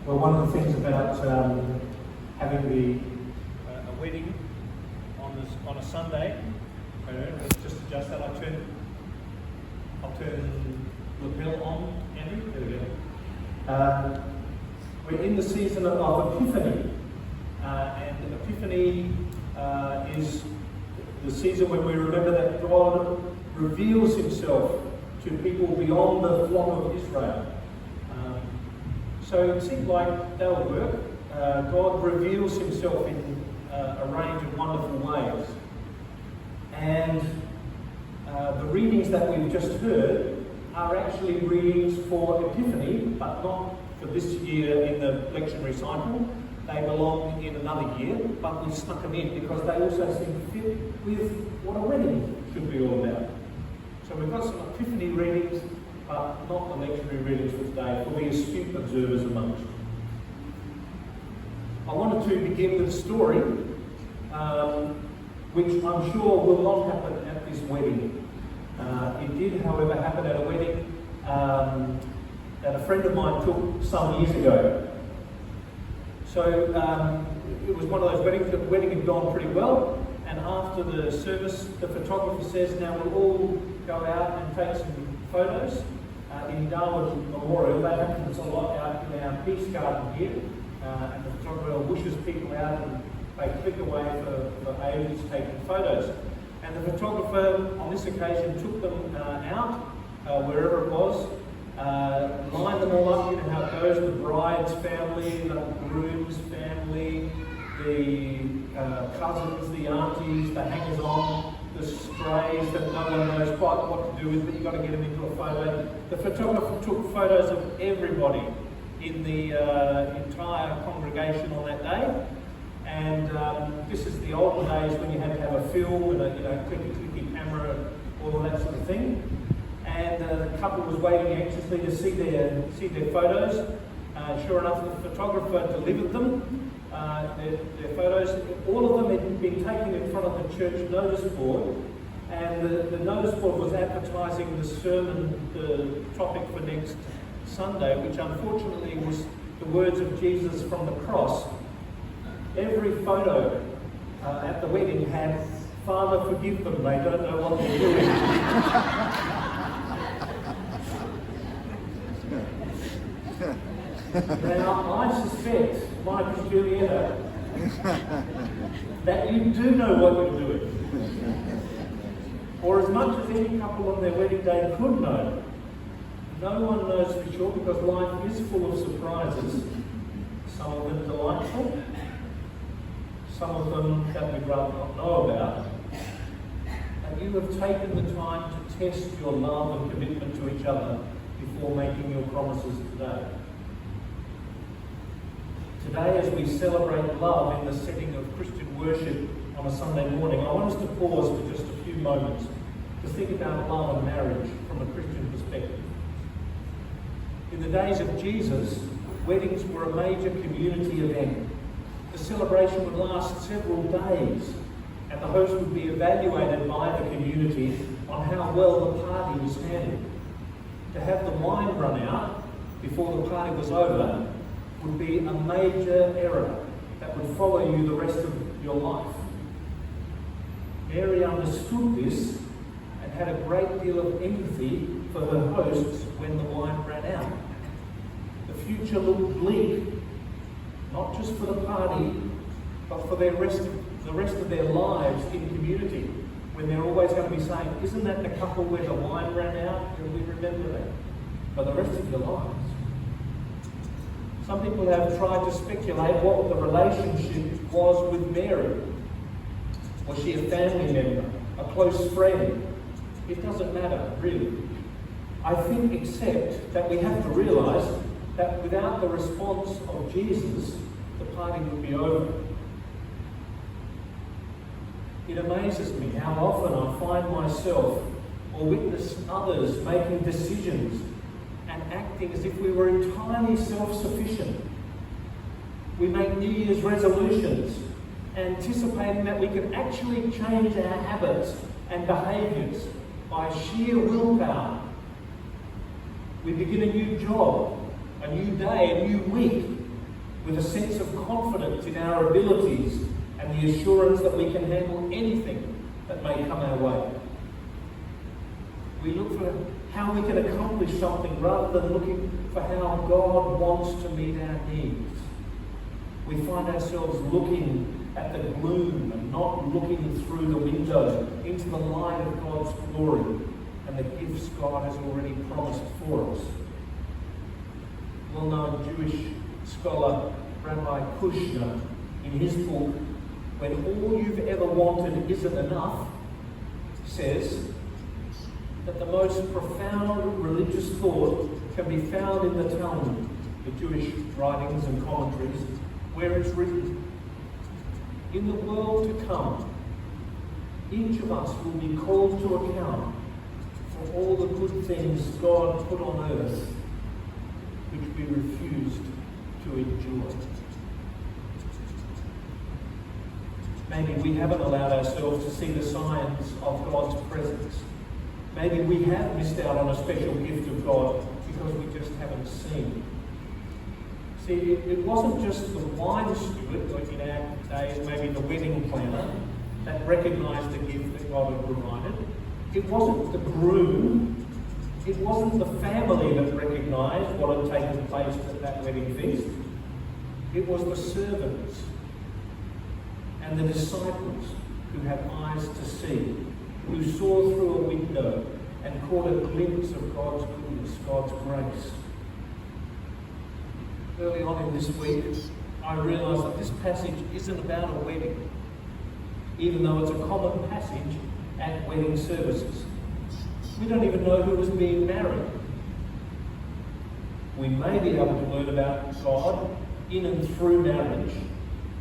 Well, one of the things about having a wedding on a Sunday, let's just adjust that. I'll turn lapel on, Andrew. There we go. We're in the season of Epiphany, and Epiphany is the season when we remember that God reveals Himself to people beyond the flock of Israel. So it seems like that will work. God reveals Himself in a range of wonderful ways. And the readings that we've just heard are actually readings for Epiphany, but not for this year in the lectionary cycle. They belong in another year, but we snuck them in because they also seem to fit with what a wedding should be all about. So we've got some Epiphany readings, but not the lectionary readings for today, for the astute observers amongst you. I wanted to begin with a story, which I'm sure will not happen at this wedding. It did, however, happen at a wedding that a friend of mine took some years ago. So it was one of those weddings. The wedding had gone pretty well, and after the service, the photographer says, "Now we'll all go out and take some photos in Darwin Memorial." That happens a lot out in our Peace Garden here, and the photographer wishes people out and they click away for ages taking photos. And the photographer on this occasion took them out, wherever it was, lined them all up. You know how it goes: the bride's family, the groom's family, the cousins, the aunties, the hangers-on, the strays that no one knows quite what to do with, but you've got to get them into a photo. The photographer took photos of everybody in the entire congregation on that day. And this is the olden days when you had to have a film and a clicky camera and all of that sort of thing. And the couple was waiting anxiously to see their photos. Sure enough, the photographer delivered them, their photos. All of them had been taken in front of the church notice board, and the notice board was advertising the sermon, the topic for next Sunday, which unfortunately was the words of Jesus from the cross. Every photo at the wedding had, "Father, forgive them, they don't know what they're doing." Now, I suspect, like Julieta, that you do know what you're doing. Or as much as any couple on their wedding day could know. No one knows for sure, because life is full of surprises. Some of them delightful, some of them that we'd rather not know about. And you have taken the time to test your love and commitment to each other before making your promises today. Today, as we celebrate love in the setting of Christian worship on a Sunday morning, I want us to pause for just a few moments to think about love and marriage from a Christian perspective. In the days of Jesus, weddings were a major community event. The celebration would last several days, and the host would be evaluated by the community on how well the party was handled. To have the wine run out before the party was over would be a major error that would follow you the rest of your life. Mary understood this and had a great deal of empathy for her hosts when the wine ran out. The future looked bleak, not just for the party, but for the rest of their lives in community, when they're always going to be saying, "Isn't that the couple where the wine ran out?" And we remember that for the rest of your lives. Some people have tried to speculate what the relationship was with Mary. Was she a family member, a close friend? It doesn't matter, really. I think except that we have to realise that without the response of Jesus, the party would be over. It amazes me how often I find myself or witness others making decisions and acting as if we were entirely self-sufficient. We make New Year's resolutions, anticipating that we can actually change our habits and behaviours by sheer willpower. We begin a new job, a new day, a new week, with a sense of confidence in our abilities and the assurance that we can handle anything that may come our way. We look for how we can accomplish something rather than looking for how God wants to meet our needs. We find ourselves looking at the gloom and not looking through the window into the light of God's glory and the gifts God has already promised for us. Well-known Jewish scholar Rabbi Kushner, in his book, When All You've Ever Wanted Isn't Enough, says that the most profound religious thought can be found in the Talmud, the Jewish writings and commentaries, where it's written, "In the world to come, each of us will be called to account for all the good things God put on earth, which we refused to endure." Maybe we haven't allowed ourselves to see the signs of God's presence. Maybe we have missed out on a special gift of God because we just haven't seen. See, it wasn't just the wine steward, like in our day, maybe the wedding planner, that recognised the gift that God had provided. It wasn't the groom. It wasn't the family that recognised what had taken place at that wedding feast. It was the servants and the disciples who had eyes to see, who saw through a window and caught a glimpse of God's goodness, God's grace. Early on in this week, I realised that this passage isn't about a wedding, even though it's a common passage at wedding services. We don't even know who was being married. We may be able to learn about God in and through marriage,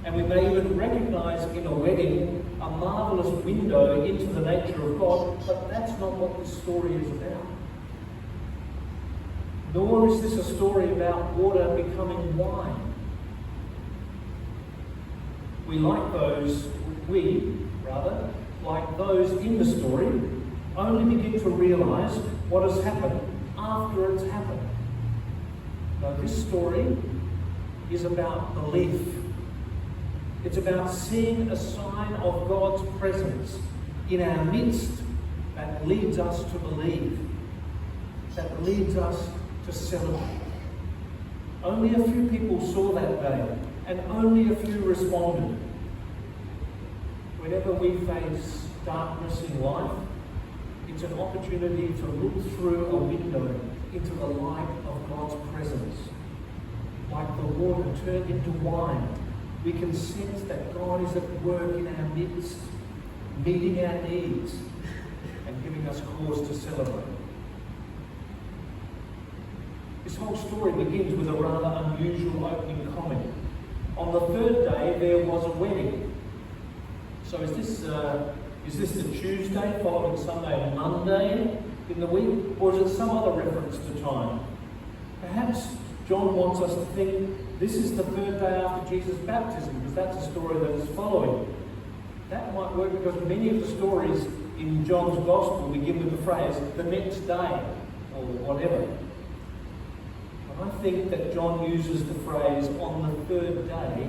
and we may even recognise in a wedding a marvellous window into the nature of God, but that's not what this story is about. Nor is this a story about water becoming wine. Like those in the story, only begin to realise what has happened after it's happened. Now, this story is about belief. It's about seeing a sign of God's presence in our midst that leads us to believe, that leads us to celebrate. Only a few people saw that day, and only a few responded. Whenever we face darkness in life, it's an opportunity to look through a window into the light of God's presence. Like the water turned into wine, we can sense that God is at work in our midst, meeting our needs and giving us cause to celebrate. This whole story begins with a rather unusual opening comment. On the third day, there was a wedding. So is this the Tuesday following Sunday and Monday in the week? Or is it some other reference to time? Perhaps John wants us to think this is the third day after Jesus' baptism, because that's a story that is following. That might work because many of the stories in John's Gospel begin with the phrase, the next day, or whatever. I think that John uses the phrase on the third day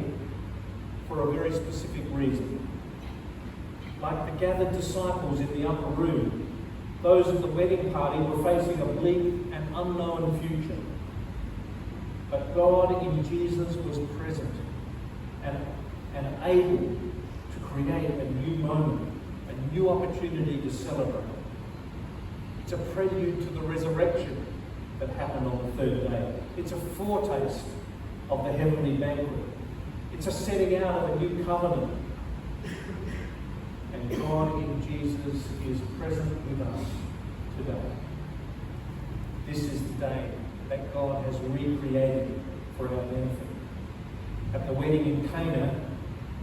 for a very specific reason. Like the gathered disciples in the upper room, those at the wedding party were facing a bleak and unknown future. But God in Jesus was present and able to create a new moment, a new opportunity to celebrate. It's a prelude to the resurrection that happened on the third day. It's a foretaste of the heavenly banquet. It's a setting out of a new covenant. And God in Jesus is present with us today. This is the day that God has recreated for our benefit. At the wedding in Cana,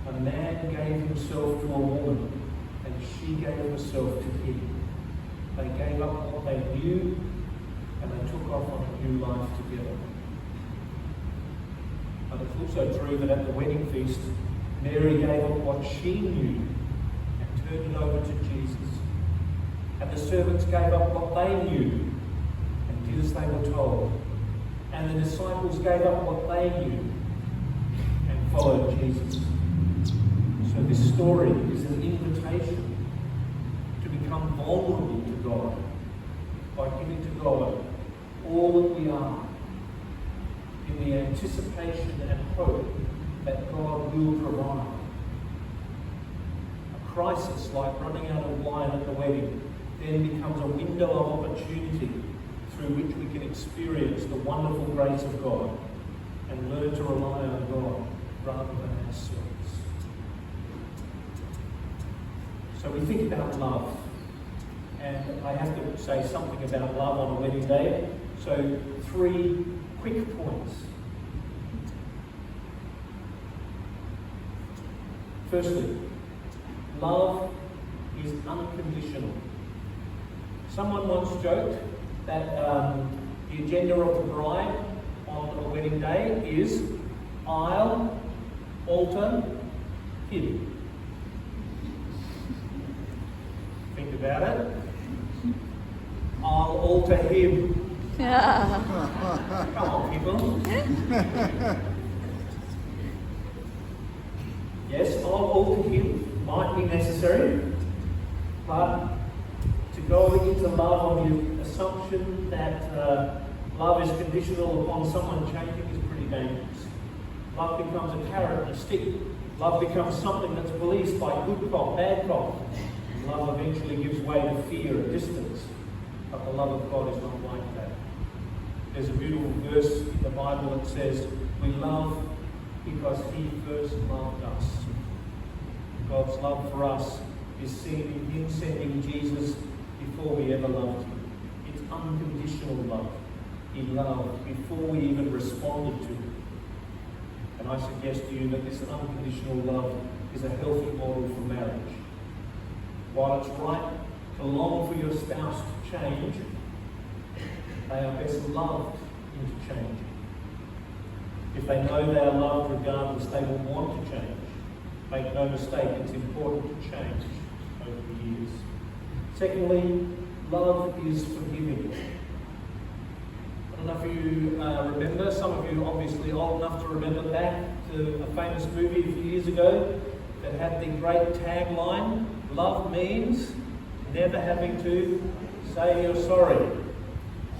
a man gave himself to a woman, and she gave herself to him. They gave up what they knew, and they took off on a new life together. But it's also true that at the wedding feast, Mary gave up what she knew and turned it over to Jesus. And the servants gave up what they knew and did as they were told. And the disciples gave up what they knew followed Jesus. So this story is an invitation to become vulnerable to God by giving to God all that we are in the anticipation and hope that God will provide. A crisis like running out of wine at the wedding then becomes a window of opportunity through which we can experience the wonderful grace of God and learn to rely on God rather than ourselves. So we think about love, and I have to say something about love on a wedding day. So 3 quick points. Firstly, love is unconditional. Someone once joked that the agenda of the bride on a wedding day is I'll alter him. Think about it. I'll alter him. Come on, people. Yes, I'll alter him might be necessary, but to go into love on the assumption that love is conditional upon someone changing is pretty dangerous. Love becomes a carrot and a stick. Love becomes something that's policed by good cop, bad cop. Love eventually gives way to fear and distance. But the love of God is not like that. There's a beautiful verse in the Bible that says, we love because He first loved us. God's love for us is seen in Him sending Jesus before we ever loved Him. It's unconditional love. He loved before we even responded to Him. And I suggest to you that this unconditional love is a healthy model for marriage. While it's right to long for your spouse to change, they are best loved into changing. If they know they are loved regardless, they will want to change. Make no mistake, it's important to change over the years. Secondly, love is forgiving. I don't know if you remember, some of you obviously old enough to remember back to a famous movie a few years ago that had the great tagline, love means never having to say you're sorry.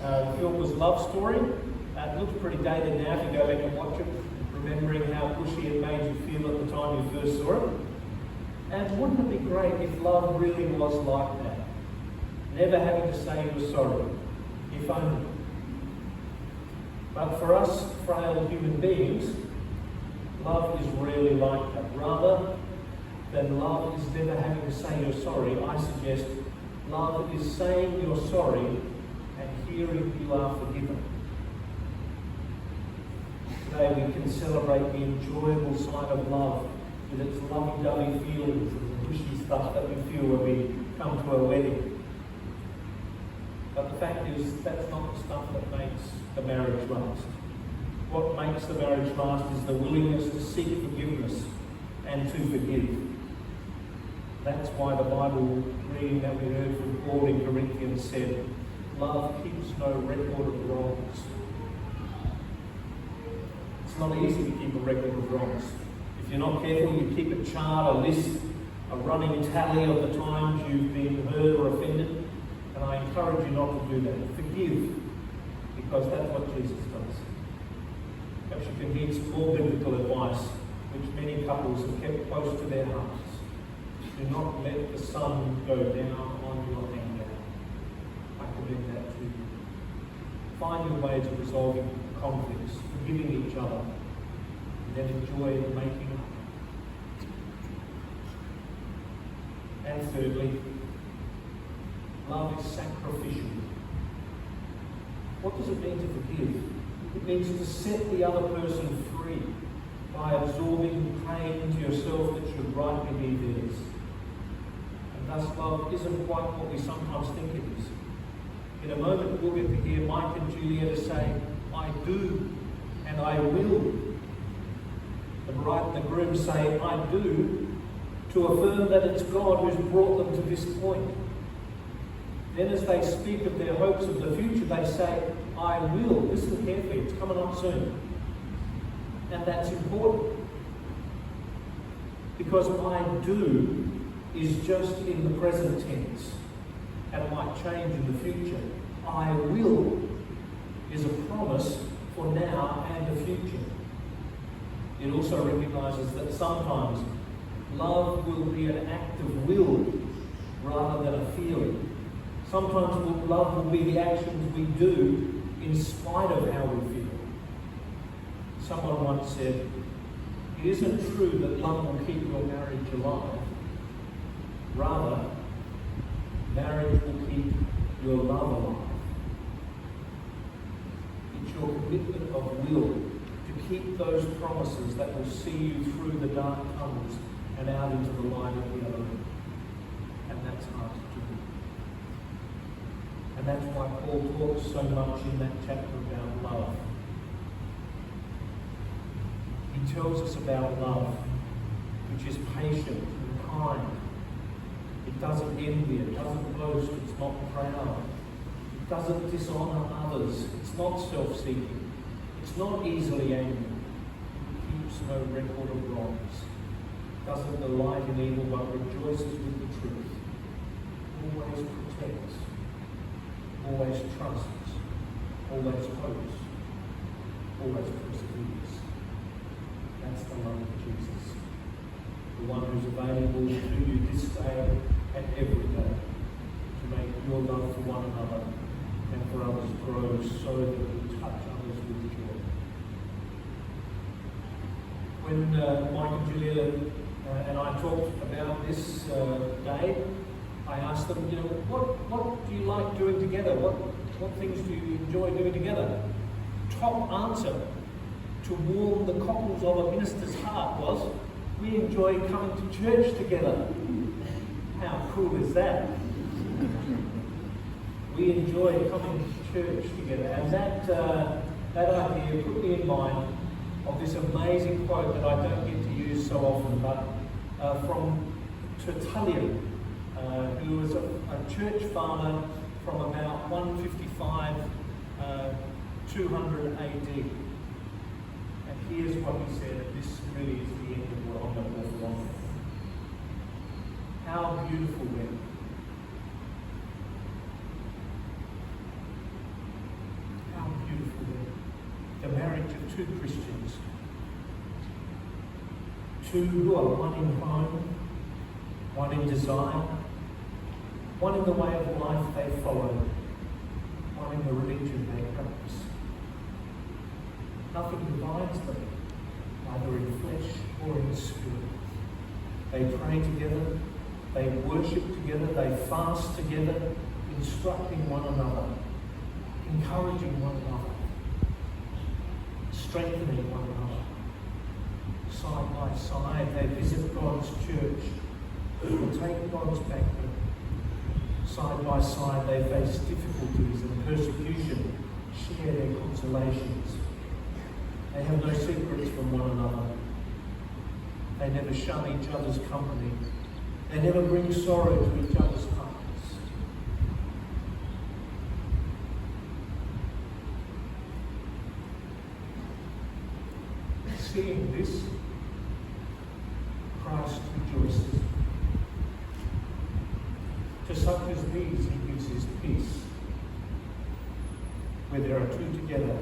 The film was Love Story. It looks pretty dated now if you go back and watch it, remembering how pushy it made you feel at the time you first saw it. And wouldn't it be great if love really was like that? Never having to say you're sorry, if only. But for us frail human beings, love is rarely like that. Rather than love is never having to say you're sorry, I suggest love is saying you're sorry and hearing you are forgiven. Today we can celebrate the enjoyable side of love with its lovey-dovey feelings and the cushy stuff that we feel when we come to a wedding. But the fact is, that's not the stuff that makes the marriage last. What makes the marriage last is the willingness to seek forgiveness and to forgive. That's why the Bible reading that we heard from Paul in Corinthians said, love keeps no record of wrongs. It's not easy to keep a record of wrongs. If you're not careful, you keep a chart, a list, a running tally of the times you've been hurt or offended. And I encourage you not to do that. Forgive, because that's what Jesus does. Perhaps you can heed some more biblical advice, which many couples have kept close to their hearts. Do not let the sun go down on your anger. I commend that to you. Find your ways of resolving conflicts, forgiving each other, and then enjoy the making up. And thirdly, love is sacrificial. What does it mean to forgive? It means to set the other person free by absorbing pain into yourself that should rightly be theirs. And thus love isn't quite what we sometimes think it is. In a moment we'll get to hear Mike and Julieta say, I do and I will. The bride and the groom say, I do, to affirm that it's God who's brought them to this point. Then as they speak of their hopes of the future, they say, I will. Listen carefully, it's coming up soon. And that's important. Because I do is just in the present tense and might change in the future. I will is a promise for now and the future. It also recognises that sometimes love will be an act of will rather than a feeling. Sometimes love will be the actions we do in spite of how we feel. Someone once said, "It isn't true that love will keep your marriage alive. Rather, marriage will keep your love alive." It's your commitment of will to keep those promises that will see you through the dark tunnels and out into the light of the other end. And that's hard to do. And that's why Paul talks so much in that chapter about love. He tells us about love, which is patient and kind. It doesn't envy, it doesn't boast, it's not proud. It doesn't dishonour others, it's not self-seeking, it's not easily angry. It keeps no record of wrongs. It doesn't delight in evil but rejoices with the truth. Always protects, always trusts, always hopes, always perseveres. That's the love of Jesus, the one who's available to you this day and every day to make your love for one another and for others grow so that we touch others with joy. When Mike and Julieta and I talked about this day, I asked them, what do you like doing together? What things do you enjoy doing together? Top answer to warm the cockles of a minister's heart was, we enjoy coming to church together. How cool is that? We enjoy coming to church together. And that idea put me in mind of this amazing quote that I don't get to use so often, but from Tertullian, who was a church father from about 155, 200 AD. And here's what he said, and this really is the end of what I'm going to go on. How beautiful then. How beautiful then. The marriage of two Christians. Two who are one in home, one in desire, one in the way of life they follow, one in the religion they practice. Nothing divides them, either in flesh or in spirit. They pray together, they worship together, they fast together, instructing one another, encouraging one another, strengthening one another. Side by side, they visit God's church, and take God's banquet. Side by side, they face difficulties and persecution, share their consolations. They have no secrets from one another. They never shun each other's company. They never bring sorrow to each other's hearts. Seeing this, Christ rejoices. To such as these he gives his peace. Where there are two together,